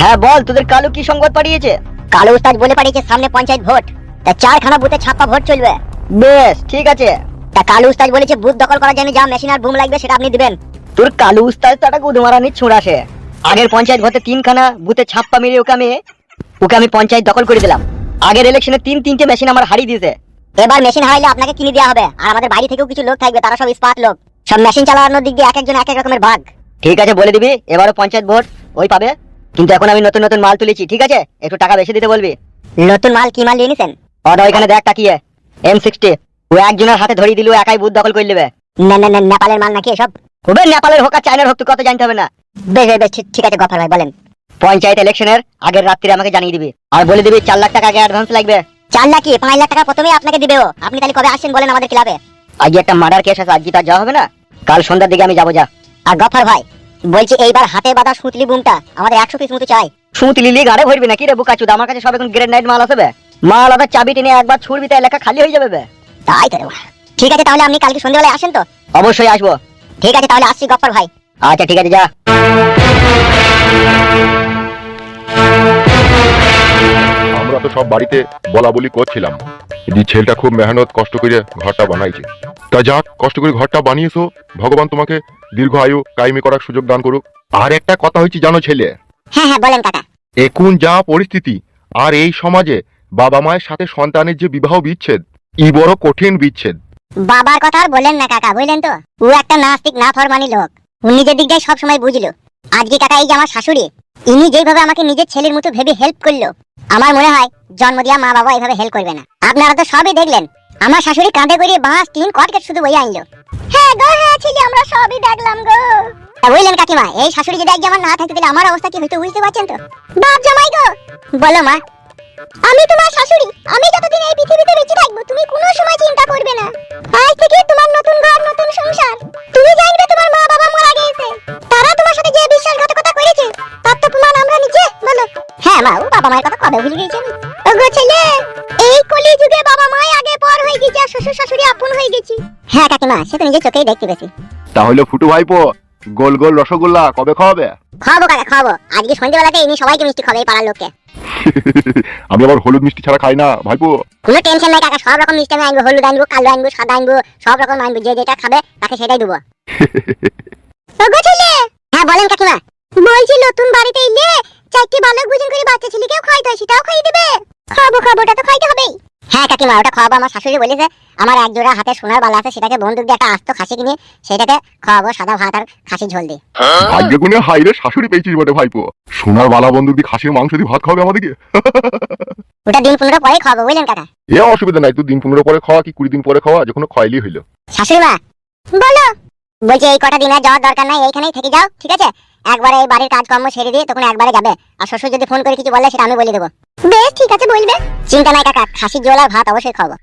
হ্যাঁ বল, তোদের কালু কি সংবাদ পাঠিয়েছে? কালু উস্তাদ বলে পাঠিয়েছে সামনে পঞ্চায়েত ভোট, তা 4খানা বুথে ছাপ্পা ভোট চলবে। বেশ ঠিক আছে। তা কালু উস্তাদ বলেছে বুথ দখল করার জন্য যা মেশিন আর বুম লাগবে সেটা আপনি দিবেন। তোর কালু উস্তাদ তো একটা গুদমারানির ছুঁড়াছে। আগের পঞ্চায়েত ভোটে 3খানা বুথে ছাপ্পা মেরে ওকে আমি পঞ্চায়েত দখল করে দিলাম। আগের ইলেকশনে 3-3টে মেশিন আমার হারিয়ে দিয়েছে। এবার মেশিন হারাইলে আপনাকে কিনে দেওয়া হবে, আর আমাদের বাড়ি থেকেও কিছু লোক থাকবে, তারা সব স্পার্ট লোক, সব মেশিন চালানোর দিক দিয়ে এক একজন এক এক রকমের ভাগ। ঠিক আছে বলে দিবি, এবারও পঞ্চায়েত ভোট ওই পাবে। কিন্তু এখন আমি নতুন নতুন মাল তুলেছি, ঠিক আছে? একটু টাকা বেশি দিতে বলবি। নতুন মাল কি মাল নিয়ে নিছেন? ওটা ওইখানে দেখ তাকিয়ে, M60। ও একজনের হাতে ধরিয়ে দিল, একাই বুথ দখল করে নেবে। না না না, নেপালের মাল নাকি এসব? হবে নেপালের হোক আর চায়নার হোক, তো কত জানতে হবে না। বেশ বেশ বেশ, ঠিক আছে গফর ভাই বলেন। পঞ্চায়েত ইলেকশনের আগের রাত্রিরে আমাকে জানিয়ে দিবি, আর বলে দিবি 4 লাখ টাকা আগে অ্যাডভান্স লাগবে। 4 লাখ কি 5 লাখ টাকা প্রথমেই আপনাকে দিবে ও। আপনি তাহলে কবে আসছেন বলেন আমাদের ক্লাবে? আজকে একটা মার্ডার কেস আছে, আজকে তার যাওয়া হবে না, কাল সন্ধ্যার দিকে আমি যাবো। যা। আর গফর ভাই বলছি এইবার হাতে বাঁধা সুতলি বুমটা আমাদের 100 পিস মতো চাই। সুতি লিলি গাড়ে ভরবি নাকি রে বুকাচুদা? আমার কাছে সব এখন গ্রেড নাইট মাল আসবে। মাল আবার চাবি টেনে একবার ছুড়বি তো এলাকা খালি হয়ে যাবে বে। তাই তো রে বাবা। ঠিক আছে তাহলে আপনি কালকে সন্ধ্যাবেলায় আসেন তো? অবশ্যই আসবো। ঠিক আছে তাহলে আসছি গফর ভাই। আচ্ছা ঠিক আছে, যা। আমরা তো সব বাড়িতে বলা বলি করছিলাম যে ছেলেটা খুব মেহনত কষ্ট করে ঘরটা বানাইছে। তা যাক, কষ্ট করে ঘরটা বানিয়েছো, ভগবান তোমাকে দীর্ঘ আয়ু কায়েমি করার সুযোগ দান করুক। আর একটা কথা হচ্ছে জানো ছেলে, হ্যাঁ হ্যাঁ বলেন কাকা। এখন যা পরিস্থিতি, আর এই সমাজে বাবা মায়ের সাথে সন্তানের যে বিবাহ বিচ্ছেদ, ই বড় কঠিন বিচ্ছেদ। বাবার কথা আর বলেন না কাকা, বুঝলেন তো? ও একটা নাস্তিক না ফরমানি লোক, ও নিজের দিক দিয়ে সবসময় বুঝলো। আজকে কাকা এই যে আমার শাশুড়ি, ইনি যেভাবে আমাকে নিজের ছেলের মতো ভেবে হেল্প করলো, আমার মনে হয় জন্ম দিয়া মা বাবা এইভাবে হেল্প করবে না। আপনারা তো সবই দেখলেন, আমার শাশুড়ি কাঁধে করে বাঁশ টিন কটকেট শুধু বই আনলো। হ্যাঁ গো হ্যাঁ ছেলে, আমরা সবই দেখলাম গো। বুঝলেন কাকিমা, এই শাশুড়ি যদি আজকে আমার না থাকতে দিলে আমার অবস্থা কি হইতো বুঝতে পারছেন তো? বাপ জামাই গো। বলো মা। আমি তোমার শাশুড়ি, আমি যতদিন এই পৃথিবীতে বেঁচে থাকবো তুমি কোনো সময় চিন্তা করবে না। আজ থেকে তোমার নতুন ঘর নতুন সংসার। তুমি জানবে তোমার মা বাবা মারা গেছে, তারা তোমার সাথে যে বিশ্বাসঘাতকতা করেছে তার তো প্রমাণ আমরা নিচে বলো। হ্যাঁ মা, ও বাবা মায়ের কথা কবে ভুলে গেছি আমি। ওগো ছেলে, এই কলি যুগে বাবা মাই আগে পর হয়ে গেছে আর শ্বশুর শাশুড়ি আপন হয়ে গেছে। হ্যাঁ কাকিমা, সে তো নিজের চোখেই দেখতে পেয়েছি। তাহলে ফুটু ভাইপো, গোল গোল রসগোল্লা কবে খাওয়াবে? খাবো কাকা খাবো, আজকে সন্ধ্যাবেলাতে ইনি সবাইকে মিষ্টি খাবে এই পাড়ার লোককে। আমি আবার হলুদ মিষ্টি ছাড়া খাই না ভাইপো। কোনো টেনশন নাই কাকা, সব রকম মিষ্টি আমি আনবো, হলুদ আনবো, কালো আনবো, সাদা আনবো, সব রকম আনবো, যে যেটা খাবে তাকে সেটাই দেবো। ওগো ছেলে। হ্যাঁ বলেন কাকিমা। বলছি নতুন বাড়িতে এলে 4টি বালক ভোজন করে বাচ্চা ছেলেকেও খাইতে হয়, সেটাও খাইয়ে দেবে? খাবো খাবো, ওটা তো খাইতে হবেই। হ্যাঁ কাকিমা, ওটা খাওয়াবো। আমার শাশুড়ি বলেছে আমার এক জোড়া হাতে সোনার বালা আছে, সেটাকে বন্দুক দিয়ে একটা আস্ত খাসি কিনে সেটাকে খাওয়াবো সাদা ভাত আর খাসি ঝোল দিয়ে। ভাগ্য গুনে হাইরে শাশুড়ি পেয়েছিস বটে ভাইপো, সোনার বালা বন্দুক দিয়ে খাসির মাংস দিয়ে ভাত খাওয়াবে আমাদেরকে। ওটা দিন 15 পরে খাওয়াবো, বুঝলেন কাকা? এ অসুবিধা নাই, তুই দিন 15 পরে খাওয়া কি 20 দিন পরে খাওয়া, যখন খাইলেই হইলো। শাশুড়ি মা বলো। বলছি এই কটা দিন আর যাওয়ার দরকার নাই, এইখানেই থেকে যাও, ঠিক আছে? একবারে এই বাড়ির কাজকর্ম ছেড়ে দিয়ে তখন একবারে যাবে, আর শ্বশুর যদি ফোন করে কিছু বলে সেটা আমি বলে দেবো। বেশ ঠিক আছে বলবে, চিন্তা নাই কাকা, খাসির ঝোল আর ভাত অবশ্যই খাবো।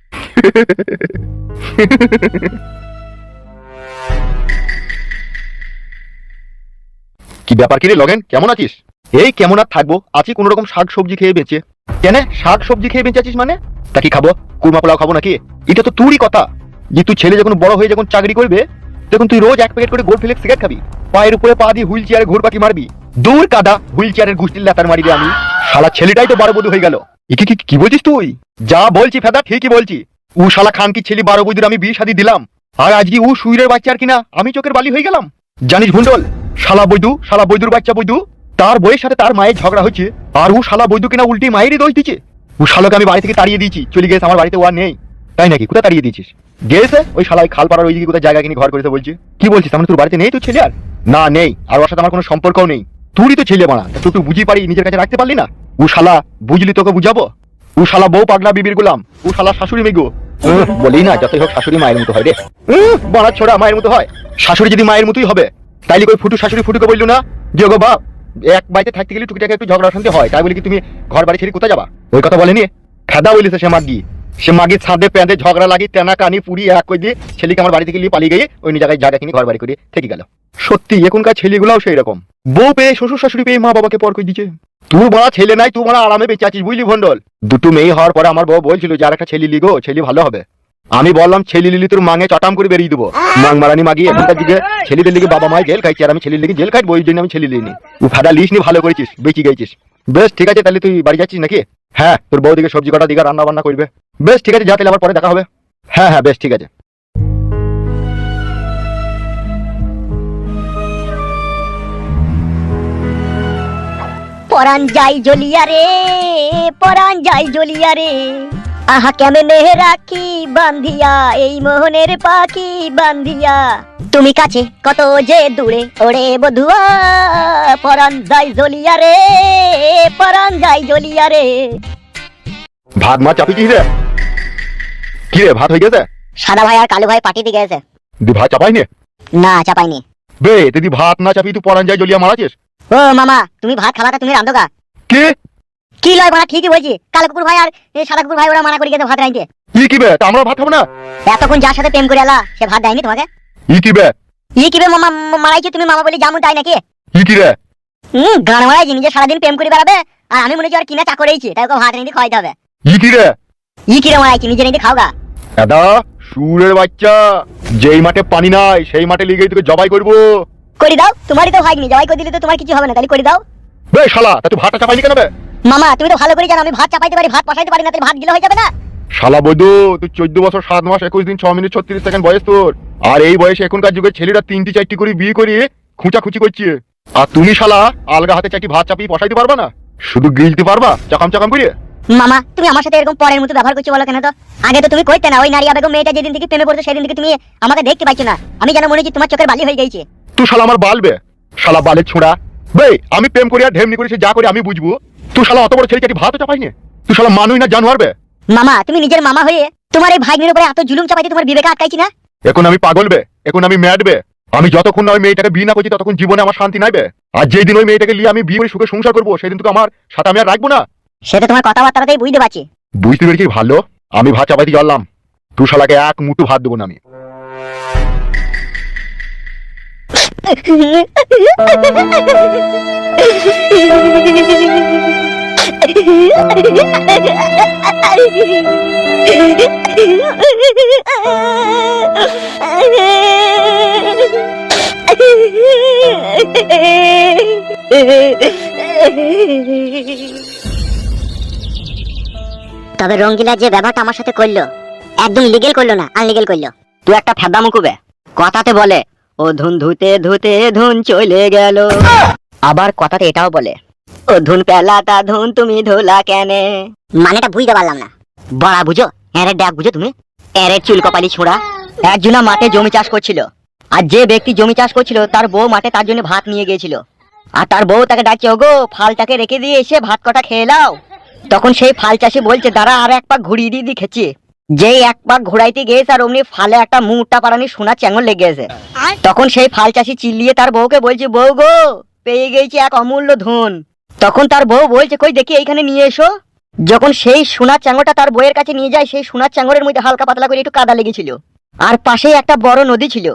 কি ব্যাপার কি রে লগেন, কেমন আছিস? এই কেমন আর থাকবো, আছি কোন রকম শাক সবজি খেয়ে বেঁচে। কেন শাক সবজি খেয়ে বেঁচে আছিস মানে? তা কি খাবো, কুরমা পোলাও খাবো নাকি? এটা তো তুরই কথা যে তুই ছেলে যখন বড় হয়ে যখন চাকরি করবে তখন তুই রোজ 1 প্যাকেট করে গোল্ড ফ্লেক্স সিগারেট খাবি, পায়ের উপরে পা দিয়ে হুইল চেয়ারে ঘুরপাকি মারবি। দূর কাদা, হুইল চেয়ারের গুষ্টির লাতার মারি রে আমি। শালা ছেলেটাই তো 12 বধূ হয়ে গেল। কি বলছিস তুই? যা বলছি ফেদা ঠিকই বলছি। ও শালা খান কি ছেলে 12 বধূর আমি বিয়ে শাদী দিলাম, আর আজকে ও সুইরের বাচ্চা আর কিনা আমি চোখের বালি হয়ে গেলাম। জানিস ভুন্ডল, শালা বৈদুর বাচ্চা বৈদু, তার বইয়ের সাথে তার মায়ের ঝগড়া হচ্ছে, আর ও শালা বৈদু কিনা উল্টি মায়েরই দোষ দিচ্ছে। ও শালাকে আমি বাড়ি থেকে তাড়িয়ে দিয়েছি, চলে গেছে, আমার বাড়িতে ও আর নেই। তাই নাকি? কোথায় তাড়িয়ে দিয়েছিস? গেছে ওই শালাই খাল পাড়ার ওইদিকে কোথায় জায়গা কিনে ঘর করেছে বলছি। কি বলছিস, আমার তোর বাড়িতে নেই তোর ছেলে? আর না নেই, আর ওর সাথে আমার কোনো সম্পর্কও নেই। তুই তো ছেলে বানা, তুই বুঝি পারি নিজের কাছে রাখতে পারলি না? ও শালা বুঝলি তোকে বুঝাবো, ও শালা বউ পাগলা বিবির গোলাম, ও শালা শাশুড়ি মেগো। বলি না যতই হোক শাশুড়ি মায়ের মতো হয় রে, বড়া ছোড়া মায়ের মতো হয়। শাশুড়ি যদি মায়ের মতোই হবে তাইলে কই ফুটু শাশুড়ি ফুটুকে বললো না যে গো বাপ এক বাড়িতে থাকতে গেলে টুকিটাকে একটু ঝগড়া অশান্তি হয়, তাই বলি কি তুমি ঘর বাড়ি ছেড়ে কোথায় যাবা? ওই কথা বলেনি? খেদা বলিছে সে মাগি ছাদে প্যাঁদে ঝগড়া লাগি তেনা কানি পুরি এক করে দিয়ে ছেলেকে আমার বাড়ি থেকে নিয়ে পালিয়ে গিয়ে ওই জায়গায় জায়গা কিনে ঘর বাড়ি করে থেকে গেল। সত্যি এখনকার ছেলেগুলাও সেই রকম, বউ পেয়ে শ্বশুর শাশুড়ি পেয়ে মা বাবাকে পর করে দিচ্ছে। তুই বড় ছেলে নাই, তুই বড় আরামে বেঁচে আছিস বুঝলি ভন্ডল। দুটো মেয়ে হওয়ার পরে আমার বউ বলছিল যে আর একটা ছেলে লিগো, ছেলে ভালো হবে। আমি বললাম ছেলে লিলি তোর মাঙে চটাম করে বেরিয়ে দেবো। মাং মারানি মাগি এখনকার দিকে ছেলেদের লিগে বাবা মায় জেল খাইছে, আর আমি ছেলের লিগে জেল খাইবো, ওই জন্য আমি ছেলে লিনি। ও ফাদা লিস নি, ভালো করেছিস, বেঁচে গেছিস। বেশ ঠিক আছে, তাহলে তুই বাড়ি যাচ্ছিস নাকি? হ্যাঁ, তোর বউ দিকে সবজি কটা দিকে রান্না বান্না করবে। বেশ ঠিক আছে, যা, তাহলে আবার পরে দেখা হবে। হ্যাঁ হ্যাঁ, বেশ ঠিক আছে। পরান যাই জ্বলিয়া রে, পরান যাই জ্বলিয়া রে, আহা কেমনে রাখি বান্ধিয়া এই মোহনের পাখি বান্ধিয়া, তুমি কাছে কত যে দূরে ওরে বধুয়া, পরান যাই জ্বলিয়া রে, পরান যাই জ্বলিয়া রে। ভাত মা চাপিছিস রে? কি রে, ভাত হয়ে গেছে? সাদা ভাই আর কালু ভাই পার্টি দিকে গেছে। তুই ভাত চাপাইনি? না চাপাইনি। বে তুই ভাত না চাপি তুই পরান যায় জ্বলিয়া মারাছিস? ও মামা, তুমি ভাত খাবাটা তুমি রান্ধো গা। কি কি লয় মানা, ঠিকই বলছি। কালো কুকুর ভাই আর সাদা কুকুর ভাই ওরা মানা করে গেছে ভাত রাঁধতে। কি বে, তা আমরা ভাত খাবো না? এতক্ষণ যার সাথে প্রেম করে এলা সে ভাত দেয়নি তোমাকে? কি বে মামা মারাইছে তুমি মামা বলে যেমন তাই নাকি? কি রে? গান মারাই নিজে সারাদিন প্রেম করে বেড়াবে, আর আমি মনে হচ্ছে আর কিনা চাকরেইছি, তাই ওকে ভাত রেঁধে খাওয়াইতে হবে। কি রে? কি রে মারাইছি, নিজে রেঁধে খাও গা। দাদা সুরের বাচ্চা, যেই মাঠে পানি নাই সেই মাঠে লিগেই তোকে জবাই করবো। করে দাও, তোমারই তো ভাগ্নি, জবাই করে দিলে তো তোমার কিছু হবে না, তাহলে করে দাও। বে শালা, তা তুই ভাতটা চাপাইনি কেন বে? মামা তুমি তো ভালো করে জানো আমি ভাত চাপাইতে পারি, ভাত বসাইতে পারি না, তাহলে ভাত গিলে হয়ে যাবে না? শালা বৈদু, তুই 14 বছর 7 মাস 21 দিন 6 মিনিট 36 সেকেন্ড বয়স তোর। আর এই বয়সে এখনকার যুগের ছেলেরা 3টি 4টি করে বিয়ে করে খুঁচাখুচি করছে। আর তুমি শালা আলগা হাতে 4টি ভাত চাপিয়ে বসাইতে পারবা না? শুধু গিলতে পারবা চাকাম চাকাম করে? মামা তুমি আমার সাথে এরকম পরের মতো ব্যবহার করছো বলো কেন? তো আগে তো তুমি কইতে না, ওই নারিয়া বেগম মেয়েটা যেদিন থেকে প্রেমে পড়তো সেদিন থেকে তুমি আমাকে দেখতে পাইছো না, আমি যেন মনে হচ্ছে তোমার চোখের বালি হয়ে গেছে। তুই শালা আমার বালবে, শালা বালের ছোঁড়া। বে আমি প্রেম করি আর ঢেমনি করি, সে যা করে আমি বুঝবো। তুই শালা অত বড় ছেলে 4টি ভাতও চাপাইনি? তুই শালা মানুষ না জানোয়ার বে? মামা তুমি নিজের মামা হয়ে তোমার এই ভাগ্নির উপরে এত জুলুম চাপাইতে তোমার বিবেকে আটকাইছি না? এখন আমি পাগল বে, এখন আমি ম্যাড বে। আমি যতক্ষণ না ওই মেয়েটাকে বিয়ে না করছি ততক্ষণ জীবনে আমার শান্তি নাইবে। আর যেই দিন ওই মেয়েটাকে নিয়ে আমি বিয়ে করে সুখে সংসার করবো সেদিন তোকে আমার সাথে আমি আর রাখবো না। সেটা তোমার কথাবার্তাতেই বুঝতে পারছি। বুঝতে পেরেছি, ভালো। আমি ভাত চাপাইতে জানলাম, তুই শালাকে এক মুঠো ভাত দেবো না আমি। তবে রঙ্গিলা যে ব্যবহারটা আমার সাথে করলো একদম লিগেল করলো না, আনলিগেল করলো। তুই একটা ফেদা মুকুবে কথাতে বলে ও ধুন ধুতে ধুতে ধুন চলে গেল, আবার কথাতে এটাও বলে ও ধুন পেলাটা ধুন তুমি ধুলা কেনে। মানেটা বুঝতে পারলাম না। বড়া বুঝো, এর ডাক বুঝো তুমি? এর চুল কপালি ছোঁড়া। একজনা মাঠে জমি চাষ করছিল, আর যে ব্যক্তি জমি চাষ করছিল তার বউ মাঠে তার জন্য ভাত নিয়ে গিয়েছিল, আর তার বউ তাকে ডাকছে ওগো ফালটাকে রেখে দিয়ে এসে ভাত কটা খেয়ে নাও। তখন সেই ফাল চাষি বলছে দাঁড়া আর এক পাক ঘুরিয়ে দিয়ে খেছি। যেই এক পাক ঘোরাইতে গেছে আর অমনি ফালে একটা মুটা পারানি সোনা চ্যাঙ্গল লেগে গেছে। তখন সেই ফাল চাষি চিল্লিয়ে তার বউকে বলছে বউ গো পেয়ে গেছি এক অমূল্য ধন। তখন তার বউ বলছে কই দেখি এইখানে নিয়ে এসো। যখন সেই সোনার চাঙ্গটা তার বউয়ের কাছে নিয়ে যায়, সেই সোনার চাঙ্গরের মধ্যে হালকা পাতলা করে একটু কাদা লেগেছিল, আর পাশেই একটা বড় নদী ছিল।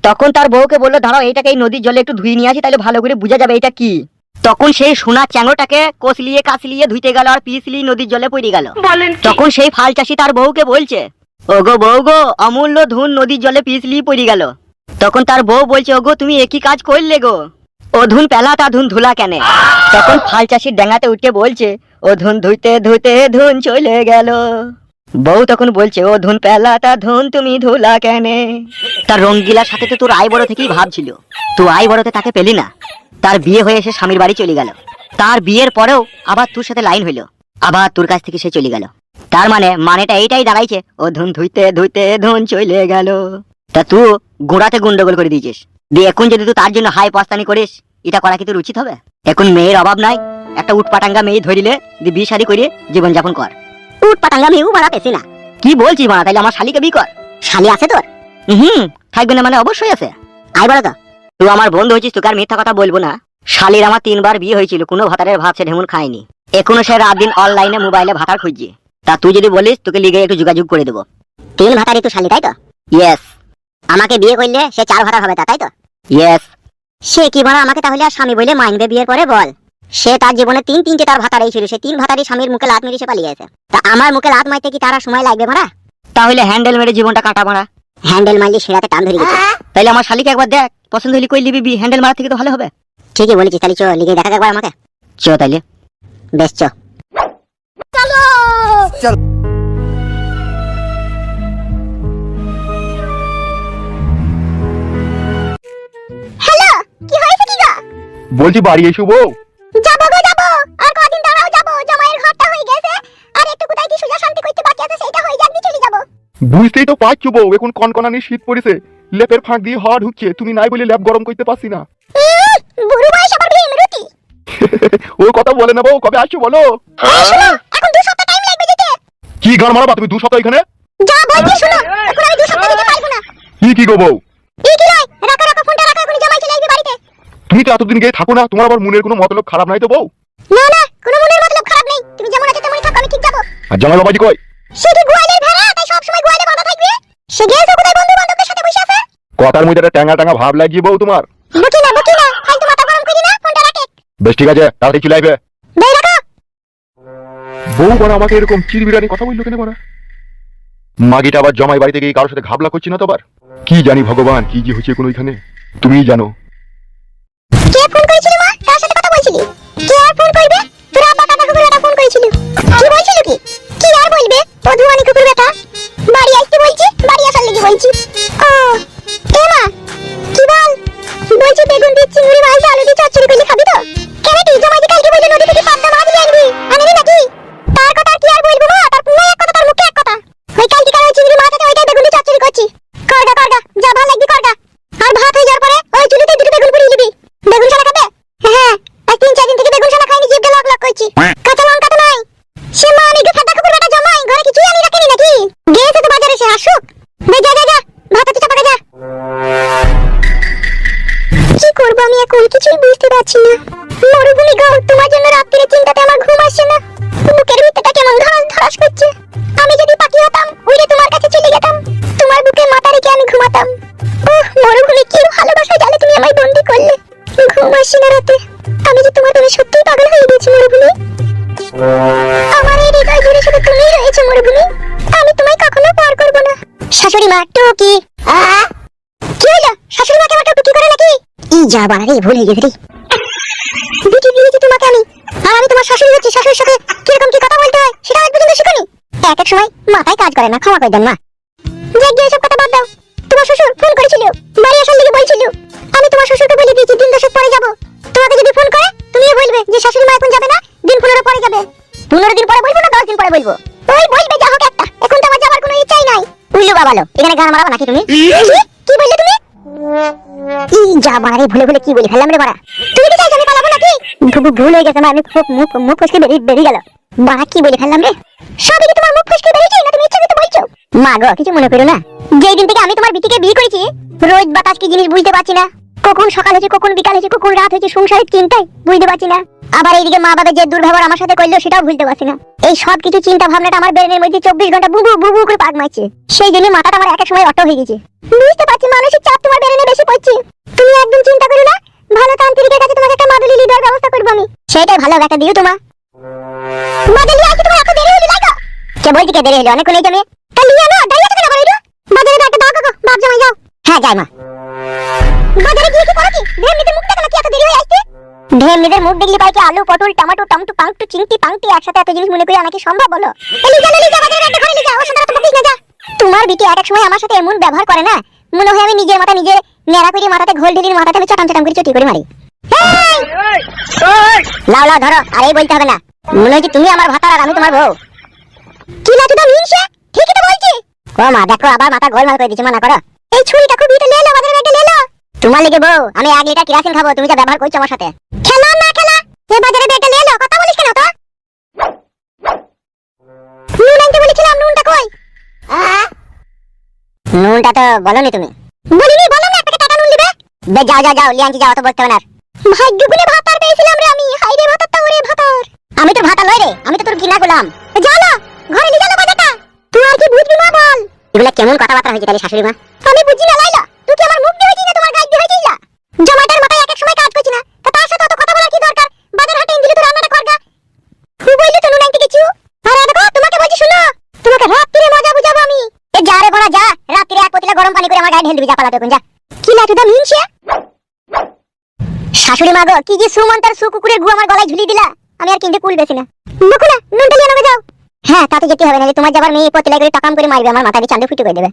তখন তার বউকে বললো দাঁড়াও এইটাকে এই নদীর জলে একটু ধুয়ে নিয়ে আসি, তাহলে ভালো করে বোঝা যাবে এটা কি। তখন সেই সোনার চ্যাংড়টাকে কষলিয়ে কাশলিয়ে ধুইতে গেল আর পিছলিয়ে নদীর জলে পড়ে গেল। তখন সেই ফাল চাষি তার বউকে বলছে ওগো বউ গো অমূল্য ধুন নদীর জলে পিছলিয়ে পড়ে গেল। তখন তার বউ বলছে ওগো তুমি একই কাজ করলে গো, ও ধুন পেলা তা ধুন ধুলা কেন। তখন ফাল চাষির ডেঙ্গাতে উঠে বলছে ও ধুন ধুইতে ধুইতে ধুন চলে গেল। বউ তখন বলছে ও ধুন পেলা তা ধুন তুমি ধুলা কেন। তার রঙ্গিলার সাথে তো তোর আই বড় থেকেই ভাব ছিল, তুই আই বড়তে তাকে পেলি না। তার বিয়ে হয়ে এসে স্বামীর বাড়ি চলে গেল, তার বিয়ের পরেও আবার তোর সাথে লাইন হইলো, আবার তোর কাছ থেকে সে চলে গেল। তার মানেটা এইটাই দাঁড়াইছে ও ধুন ধুইতে ধুইতে ধুন চলে গেল। তা তুই গোড়াতে গন্ডগোল করে দিয়েছিস, দিয়ে এখন যদি তুই তার জন্য হাই পাস্তানি করিস, এটা করা কি তোর উচিত হবে? এখন মেয়ের অভাব নাই, একটা উটপাটাঙ্গা মেয়ে ধরিলে দিয়ে বিয়ে শাদী করে জীবন যাপন কর। উটপাটাঙ্গা মেয়েও মারা পেছি না। কি বলছিস মারা? তাইলে আমার শালিকে বিয়ে কর। শালি আছে তোর? থাকবে না মানে অবশ্যই আছে। আই বলো তো, তুই আমার বন্ধু হয়েছিস, তোকে আর মিথ্যা কথা বলবো না। শালির আমার 3 বার বিয়ে হয়েছিল, কোনো ভাতারের ভাত সে ঢেমুন খায়নি। এখনো সে রাত দিন অনলাইনে মোবাইলে ভাতার খুঁজছে। তা তুই যদি বলিস তোকে লিগে একটু যোগাযোগ করে দেবো। 3 ভাতারই তো শালি তাই তো? ইয়েস। আমাকে বিয়ে করলে সে 4 ভাতার হবে তাই তো? ইয়েস। সে কি বড় আমাকে তাহলে আর স্বামী বলে মানবে বিয়ের পরে বল? সে তার জীবনে 3-3টে তার ভাতারই ছিল, সে 3 ভাতারই স্বামীর মুখে লাত মেরে সে পালিয়ে গেছে। তা আমার মুখে লাত মারতে কি তার সময় লাগবে মারা? তাহলে হ্যান্ডেল মেরে জীবনটা কাটা মারা। হ্যান্ডেল মারলি সেরাতে টান ধরে গেছে। তাইলে আমার শালিকে একবার দেখ, পছন্দ হলে কই লিবি, হ্যান্ডেল মারা থেকে তো ভালো হবে। ঠিকই বলেছিস, তাহলে চ লিগে দেখা একবার আমাকে। চ তাইলে। বেশ চ। হ্যালো, কি হয়েছে কি গো? বলছি বাড়ি এসো বউ। যাবো গো যাবো, আর কদিন দাঁড়াও, যাবো। জামাইয়ের ঘরটা হয়ে গেছে, আর একটু কোথায় কি সুজা শান্তি করতে বাকি আছে, সেটা হয়ে যাক দিয়ে চলে যাবো। বুঝতেই তো পারছো বউ, এখন কনকনানি শীত পড়েছে, লেপের ফাঁক দিয়ে হাওয়া ঢুকছে, তুমি নাই বলে লেপ গরম করতে পারছি না। বুড়ো বয়স আবার ভীম রুটি। ও কথা বলে না বউ, কবে আসছো বলো। শোনো, এখন 2 সপ্তাহ টাইম লাগবে যেতে। কি গান মারাবা তুমি 2 সপ্তাহ এখানে? যা বলছি শোনো, এখন আমি 2 সপ্তাহ যেতে পারবো না। কি গো বউ? এই কি রে, রাখো রাখো ফোনটা রাখো, এখন জামাই চলে আসবে বাড়িতে। তুমি তো এতদিন গিয়ে থাকো না, তোমার আবার মনের কোনো মতলব খারাপ নাই তো বউ? না না, কোনো মনের মতলব খারাপ নেই, তুমি যেমন আছো তেমনই থাকো, আমি ঠিক যাবো। আর জামাই বাবাজি কই? সে কি গোয়ালের ভেড়া, তাই সব সময় গোয়ালে বাঁধা থাকবে? সে গেছে কোথায় বন্ধু বান্ধবদের সাথে বসে আছে। কথার মধ্যে একটা ট্যাঙ্গা ট্যাঙ্গা ভাব লাগিয়ে বউ তোমার। বকি না ফালতু মাথা গরম করি না, ফোনটা রাখে। বেশ ঠিক আছে, তাড়াতাড়ি চলে আসবে। বেই রাখো। বউ বড় আমাকে এরকম চিরবিরানি কথা বললো কেন বড়? মাগিটা আবার জামাই বাড়িতে গিয়ে কারোর সাথে ঘাবলা করছি না তো আবার? কি জানি ভগবান, কি যে হচ্ছে কোনো এখানে, তুমিই জানো। কে ফোন করেছিল মা, কার সাথে কথা বলছিলি? কে আর ফোন করবে, তোর আব্বা কাকা কুকুর বেটা ফোন করেছিল। কি বলছিল কি? কি আর বলবে, পধুয়ানি কুকুর বেটা। বাড়ি আসতে বলছি, বাড়ি আসার লাগি বলছি। ও এ মা, কি বল? বলছি বেগুন দিয়ে চিংড়ি মাছ আলু দিয়ে চচ্চড়ি করলে খাবি তো? কেন কি জামাই যে কালকে বললো নদী থেকে পাবদা মাছ নিয়ে আনবি, আনবি নাকি? তার কথা আর কি আর বলবো মা, তার পুরো এক কথা তার মুখে এক কথা। ওই কালকে কার ওই চিংড়ি মাছ আছে, ওইটাই বেগুন দিয়ে চচ্চড়ি করছি। করগা যা ভালো লাগবে করগা। আর ভাত হয়ে যাওয়ার পরে ওই চুলিতে দুটো বেগুন পুড়িয়ে নিবি। বেগুন ছানা খাবে? হ্যাঁ, আজ 3-4 দিন থেকে বেগুন ছানা খাইনি, জিভটা লক লক করছি। কাঁচা লঙ্কা তো নাই। সে মা আমি ফাটা কুকুর বেটা জামাই, ঘরে কিছুই আনি রাখিনি নাকি? গেছে তো বাজারে, সে আসুক। যা ভাত তো চাপা যা। কি করবো আমি এখন, কিছুই বুঝতে পারছি না। মরুভূমি গো, তোমার জন্য রাত্রিরে চিন্তাতে আমার ঘুম আসছে না। বুকের ভিতরটা কেমন ধরাস করছে। আমি যদি পাখি হতাম, উড়ে তোমার কাছে চলে যেতাম, তোমার বুকে মাথা রেখে আমি ঘুমাতাম। ওহ মরুভূমি, কি ভালোবাসা জালে তুমি আমায় বন্দি করলে। ঘুম আসছে না রাতে, আমি যে তোমার জন্য সত্যিই পাগল হয়ে গেছি মরুভূমি। আমার এই হৃদয় জুড়ে শুধু তুমিই রয়েছে মরুভূমি, আমি তোমায় কখনো পার করবো না। শাশুড়ি মা টুকি। কি হলো, শাশুড়ি মাকে আমাকে টুকি করে নাকি? ই যা বাড়ারে, ভুল হয়ে গেছে রে। বিটি দিয়েছি তোমাকে আমি, আর আমি তোমার শাশুড়ি হচ্ছি। শাশুড়ির সাথে কিরকম কি কথা বলতে হয় সেটা আজ পর্যন্ত শিখনি। এক এক সময় মাথায় কাজ করে না, ক্ষমা করে দেন মা। যাক গিয়ে সব কথা বাদ দাও। তোমার শ্বশুর ফোন করেছিল, বাড়ি আসার দিকে বলছিল। আমি তোমার শ্বশুরকে বলে দিয়েছি দিন 10 পরে যাব। তোমাকে যদি ফোন করে তুমিও বলবে যে শাশুড়ি মা এখন যাবে না, দিন 15 পরে যাবে। 15 দিন পরে বলবো না 10 দিন পরে বলবো? ওই বলবে যা হোক একটা, এখন তো আমার যাবার কোনো ইচ্ছাই নাই। উল্লু বাবালো, এখানে গান মারাবো নাকি তুমি? কি বললে তুমি? ই যা বাড়ারে, ভুলে কি বলি ফেললাম রে বাড়া। তুমি কি চাইছো আমি পালাবো নাকি? ভুল হয়ে গেছে মা, আমি মুখ ফসকে বেরিয়ে গেল। বাড়া কি বলে ফেললাম রে? সবই কি তোমার মুখ ফসকে বেরিয়েছে না তুমি ইচ্ছা করে বলছো? মা গো, কিছু মনে করো না। যেই দিন থেকে আমি তোমার বিটিকে বিয়ে করেছি, রোজ বাতাস কি জিনিস বুঝতে পারছি না। কখন সকাল হয়েছে, কখন বিকাল হয়েছে, কখন রাত হয়েছে, সংসারের চিন্তাই বুঝতে পারছি না। আবার এইদিকে মা বাবা যে দুর্ব্যবহার আমার সাথে করলো সেটাও ভুলতে পারছি না। এই সব কিছু চিন্তা ভাবনাটা আমার ব্রেনের মধ্যে 24 ঘন্টা বুবু করে পাক মারছে। সেই জন্য মাথাটা আমার এক এক সময় অটো হয়ে গেছে। বুঝতে পারছি মানসিক চাপ তোমার ব্রেনে বেশি পড়ছে। তুমি একদম চিন্তা করো না, ভালো তান্ত্রিকের কাছে তোমাকে একটা মাদুলি লিডার ব্যবস্থা করব আমি। সেটাই ভালো, একটা দিও তোমার মাদুলি আছে। তোমার এত দেরি হলো লাগো? কে বলছি কে দেরি হলো? অনেক নেই তুমি তাহলে লিয়া না, দাঁড়িয়ে থাকো না বলো। বাজারে একটা দাও গো, বাপ জামাই যাও। হ্যাঁ যাই মা। বাজারে গিয়ে কি করো কি? ঢেমনিদের মুখ দেখো না, কি এত দেরি হয়ে আসছে? ঢেমনিদের মুখ দেখলে পাই কি আলু পটল টমেটো টমটো পাংটু চিংটি পাংটি একসাথে এত জিনিস মনে করে আনা কি সম্ভব বলো? লিজা বাজারে একটা ঘরে লিজা, ওর সাথে তো বকিস না যা। তোমার বিটি এক এক সময় আমার সাথে এমন ব্যবহার করে না, মনে হয় আমি নিজের মাথা নিজে নেড়া করে মাথাতে ঘোল ঢেলির মাথাতে আমি চটাম করে চটি করে মারি। লাও ধরো, আর এই বলতে হবে না, মনে হচ্ছে তুমি আমার ভাতার আর আমি তোমার বউ। কি না তুই মিনসে, ঠিকই তো বলছি। ও মা দেখো, আবার মাথা গোলমাল করে দিচ্ছে, মানা করো। এই ছুরিটা খুব ইটা লে লো, বাজারে একটা লে লো। তোমার লেগে বউ, আমি 1 লিটার কেরোসিন খাবো, তুমি যা ব্যবহার করছো আমার সাথে। খেলা না খেলা, এই বাজারে একটা লে লো, কথা বলিস কেন তো? নুন আনতে বলেছিলাম, নুনটা কই? নুনটা তো বলনি তুমি। বলিনি, বললাম না একটা টাকা নুন দিবে। বে যাও লিয়ানছি, যাও, তো বলতে হবে না। ভাগ্য গুনে ভাতার পেয়েছিলাম রে আমি। হাই রে ভাতারটা, ওরে ভাতার। আমি তো ভাতা লই রে, আমি তো তোর কিনা গোলাম। জানো ঘরে নিয়ে যাও বাজারটা। তুই আর কি বুঝবি মা বল? এগুলা কেমন কথাবার্তা হইছে তাহলে শাশুড়ি মা? আমি বুঝি না লাইলা, তুই কি আমার মুখ দিয়ে হইছিস না তোমার গায়ে দিয়ে হইছিস? জামাইটার মাথায় এক এক সময় কাজ করছিস না, তা তার সাথে অত কথা বলার কি দরকার? বাজার হাটে দিলি তো রান্নাটা করগা। তুই বললি তো নুন আনতে কিছু। আরে দেখো তোমাকে বলছি, শুনো, তোমাকে রাত্রিরে মজা বুঝাবো আমি। গায়ে ঢেল দিবি, যা পালাতে কোন যা। কি লাটুদা মিনছে? শাশুড়ি মা গো, কি যে সুমন্তার সুকুকুরের গু আমার গলায় ঝুলিয়ে দিলা, আমি আর কিনতে কুল বেশি না। মুকুলা নুনটা নিয়ে নামে যাও। হ্যাঁ তা তো যেতে হবে, না তোমার যাবার মেয়ে পতলা করে টাকাম করে মারবে, আমার মাথাকে চাঁদে ফুটে করে দেবে।